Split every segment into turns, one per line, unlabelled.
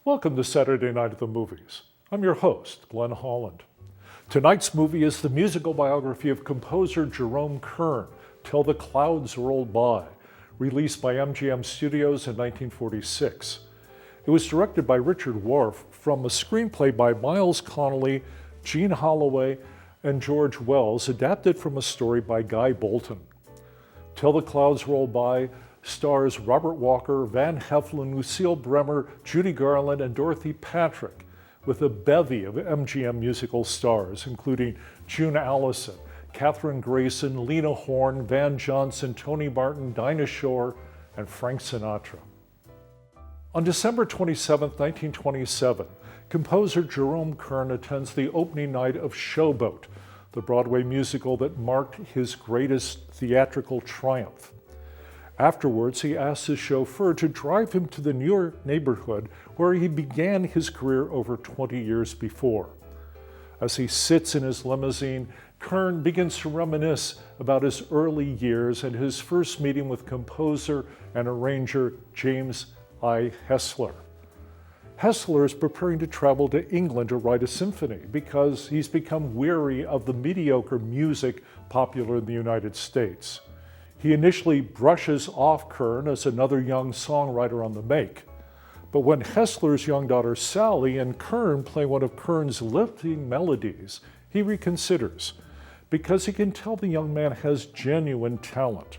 Welcome to Saturday Night at the Movies. I'm your host, Glenn Holland. Tonight's movie is the musical biography of composer Jerome Kern, Till the Clouds Roll By, released by MGM Studios in 1946. It was directed by Richard Wharf from a screenplay by Miles Connolly, Gene Holloway, and George Wells, adapted from a story by Guy Bolton. Till the Clouds Roll By stars Robert Walker, Van Heflin, Lucille Bremer, Judy Garland, and Dorothy Patrick, with a bevy of MGM musical stars, including June Allison, Katherine Grayson, Lena Horne, Van Johnson, Tony Martin, Dinah Shore, and Frank Sinatra. On December 27, 1927, composer Jerome Kern attends the opening night of Showboat, the Broadway musical that marked his greatest theatrical triumph. Afterwards, he asks his chauffeur to drive him to the New York neighborhood where he began his career over 20 years before. As he sits in his limousine, Kern begins to reminisce about his early years and his first meeting with composer and arranger James Hessler. Hessler is preparing to travel to England to write a symphony because he's become weary of the mediocre music popular in the United States. He initially brushes off Kern as another young songwriter on the make. But when Hessler's young daughter Sally and Kern play one of Kern's lifting melodies, he reconsiders, because he can tell the young man has genuine talent.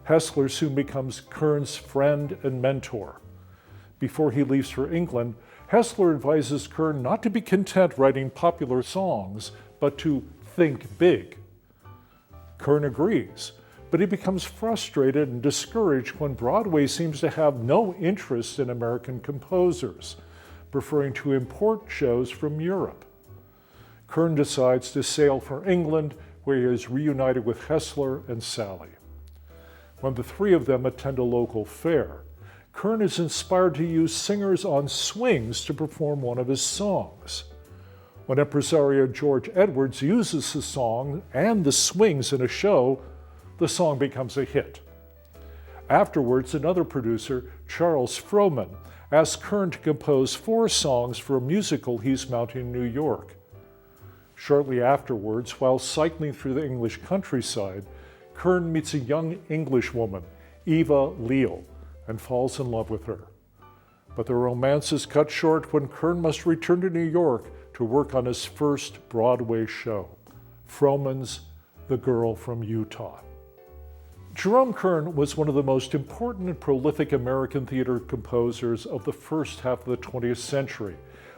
Hessler soon becomes Kern's friend and mentor. Before he leaves for England, Hessler advises Kern not to be content writing popular songs, but to think big. Kern agrees, but he becomes frustrated and discouraged when Broadway seems to have no interest in American composers, preferring to import shows from Europe. Kern decides to sail for England, where he is reunited with Hessler and Sally. When the three of them attend a local fair, Kern is inspired to use singers on swings to perform one of his songs. When impresario George Edwards uses the song and the swings in a show, the song becomes a hit. Afterwards, another producer, Charles Frohman, asks Kern to compose 4 songs for a musical he's mounting in New York. Shortly afterwards, while cycling through the English countryside, Kern meets a young English woman, Eva Leal, and falls in love with her. But the romance is cut short when Kern must return to New York to work on his first Broadway show, Frohman's The Girl from Utah. Jerome Kern was one of the most important and prolific American theater composers of the first half of the 20th century,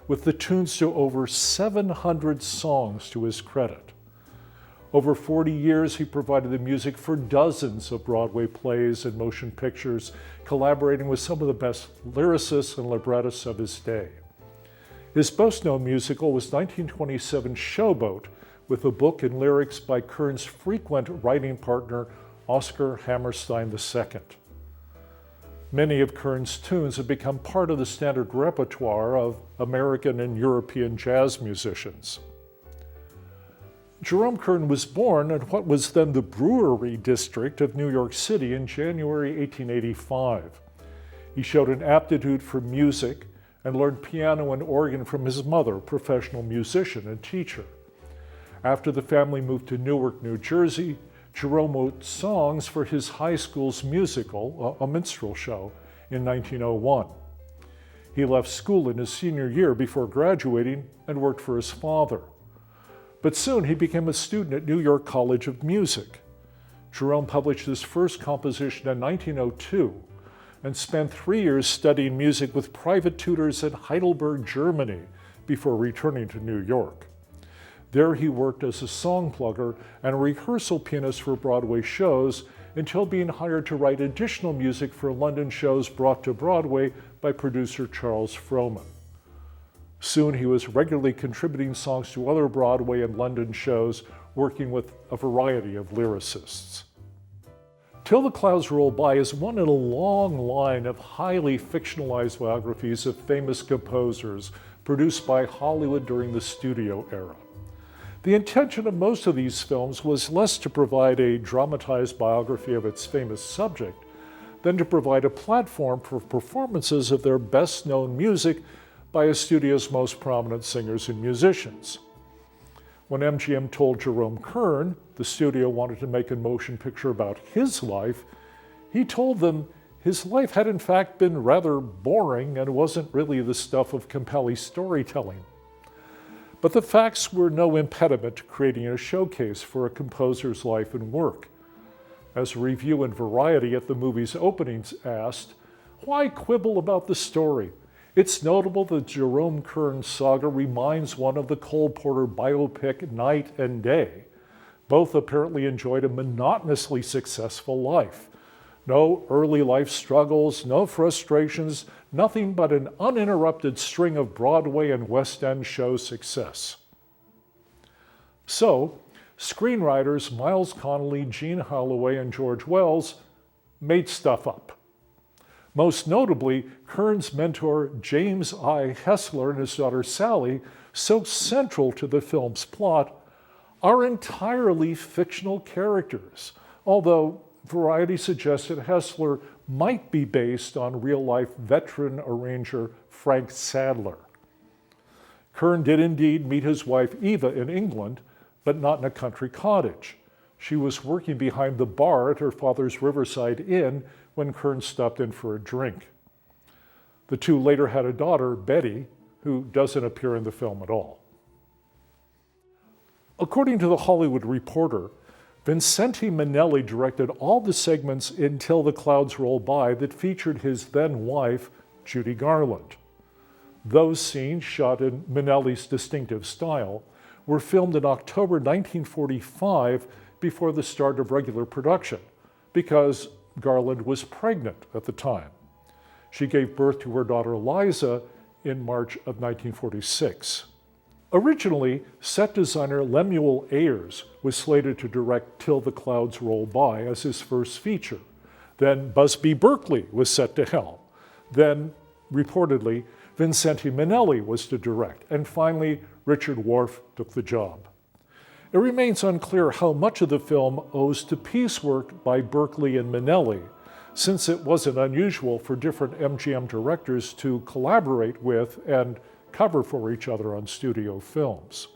with the tunes to over 700 songs to his credit. Over 40 years, he provided the music for dozens of Broadway plays and motion pictures, collaborating with some of the best lyricists and librettists of his day. His best-known musical was 1927's Showboat, with a book and lyrics by Kern's frequent writing partner, Oscar Hammerstein II. Many of Kern's tunes have become part of the standard repertoire of American and European jazz musicians. Jerome Kern was born in what was then the Brewery District of New York City in January 1885. He showed an aptitude for music and learned piano and organ from his mother, a professional musician and teacher. After the family moved to Newark, New Jersey, Jerome wrote songs for his high school's musical, a minstrel show, in 1901. He left school in his senior year before graduating and worked for his father. But soon he became a student at New York College of Music. Jerome published his first composition in 1902 and spent 3 years studying music with private tutors in Heidelberg, Germany, before returning to New York. There he worked as a song plugger and a rehearsal pianist for Broadway shows until being hired to write additional music for London shows brought to Broadway by producer Charles Frohman. Soon he was regularly contributing songs to other Broadway and London shows, working with a variety of lyricists. Till the Clouds Roll By is one in a long line of highly fictionalized biographies of famous composers produced by Hollywood during the studio era. The intention of most of these films was less to provide a dramatized biography of its famous subject, than to provide a platform for performances of their best-known music by a studio's most prominent singers and musicians. When MGM told Jerome Kern the studio wanted to make a motion picture about his life, he told them his life had in fact been rather boring and wasn't really the stuff of compelling storytelling. But the facts were no impediment to creating a showcase for a composer's life and work. As a review in Variety at the movie's openings asked, "Why quibble about the story? It's notable that Jerome Kern's saga reminds one of the Cole Porter biopic Night and Day. Both apparently enjoyed a monotonously successful life. No early life struggles, no frustrations, nothing but an uninterrupted string of Broadway and West End show success." So, screenwriters Miles Connelly, Gene Holloway, and George Wells made stuff up. Most notably, Kern's mentor James Hessler and his daughter Sally, so central to the film's plot, are entirely fictional characters, although Variety suggested Hessler might be based on real-life veteran arranger Frank Sadler. Kern did indeed meet his wife Eva in England, but not in a country cottage. She was working behind the bar at her father's Riverside Inn when Kern stopped in for a drink. The two later had a daughter, Betty, who doesn't appear in the film at all. According to The Hollywood Reporter, Vincente Minnelli directed all the segments in Till the Clouds Roll By that featured his then-wife, Judy Garland. Those scenes, shot in Minnelli's distinctive style, were filmed in October 1945 before the start of regular production, because Garland was pregnant at the time. She gave birth to her daughter Liza in March of 1946. Originally, set designer Lemuel Ayers was slated to direct Till the Clouds Roll By as his first feature. Then Busby Berkeley was set to helm. Then, reportedly, Vincente Minnelli was to direct. And finally, Richard Wharf took the job. It remains unclear how much of the film owes to piecework by Berkeley and Minnelli, since it wasn't unusual for different MGM directors to collaborate with and cover for each other on studio films.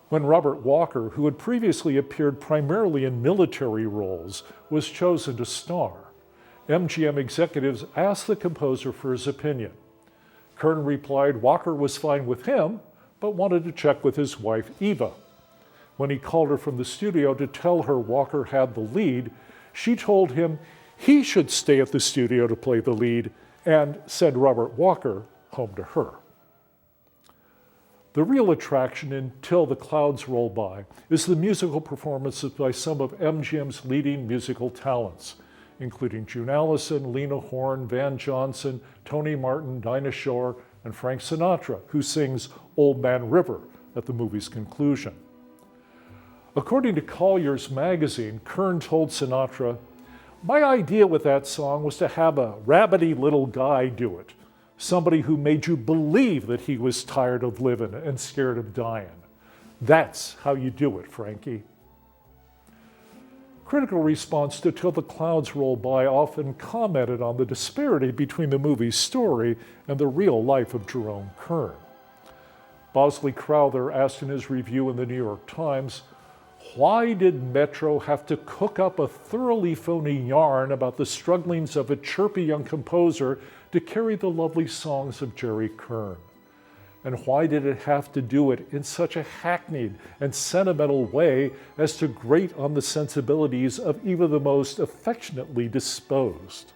When Robert Walker, who had previously appeared primarily in military roles, was chosen to star, MGM executives asked the composer for his opinion. Kern replied Walker was fine with him, but wanted to check with his wife, Eva. When he called her from the studio to tell her Walker had the lead, she told him he should stay at the studio to play the lead and send Robert Walker home to her. The real attraction in Till the Clouds Roll By is the musical performances by some of MGM's leading musical talents, including June Allison, Lena Horne, Van Johnson, Tony Martin, Dinah Shore, and Frank Sinatra, who sings Old Man River at the movie's conclusion. According to Collier's magazine, Kern told Sinatra, "My idea with that song was to have a rabbity little guy do it. Somebody who made you believe that he was tired of living and scared of dying. That's how you do it, Frankie." Critical response to Till the Clouds Roll By often commented on the disparity between the movie's story and the real life of Jerome Kern. Bosley Crowther asked in his review in the New York Times, "Why did Metro have to cook up a thoroughly phony yarn about the strugglings of a chirpy young composer to carry the lovely songs of Jerry Kern? And why did it have to do it in such a hackneyed and sentimental way as to grate on the sensibilities of even the most affectionately disposed?"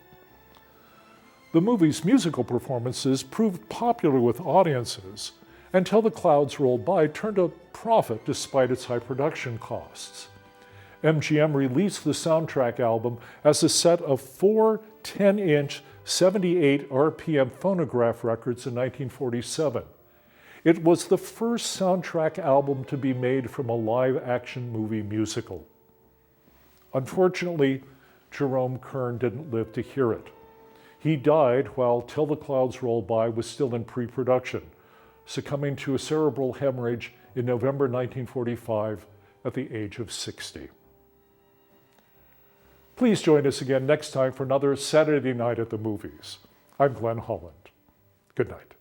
The movie's musical performances proved popular with audiences, and Till the Clouds Roll By turned a profit despite its high production costs. MGM released the soundtrack album as a set of 4 10-inch 78 RPM phonograph records in 1947. It was the first soundtrack album to be made from a live-action movie musical. Unfortunately, Jerome Kern didn't live to hear it. He died while Till the Clouds Roll By was still in pre-production, succumbing to a cerebral hemorrhage in November 1945 at the age of 60. Please join us again next time for another Saturday Night at the Movies. I'm Glenn Holland. Good night.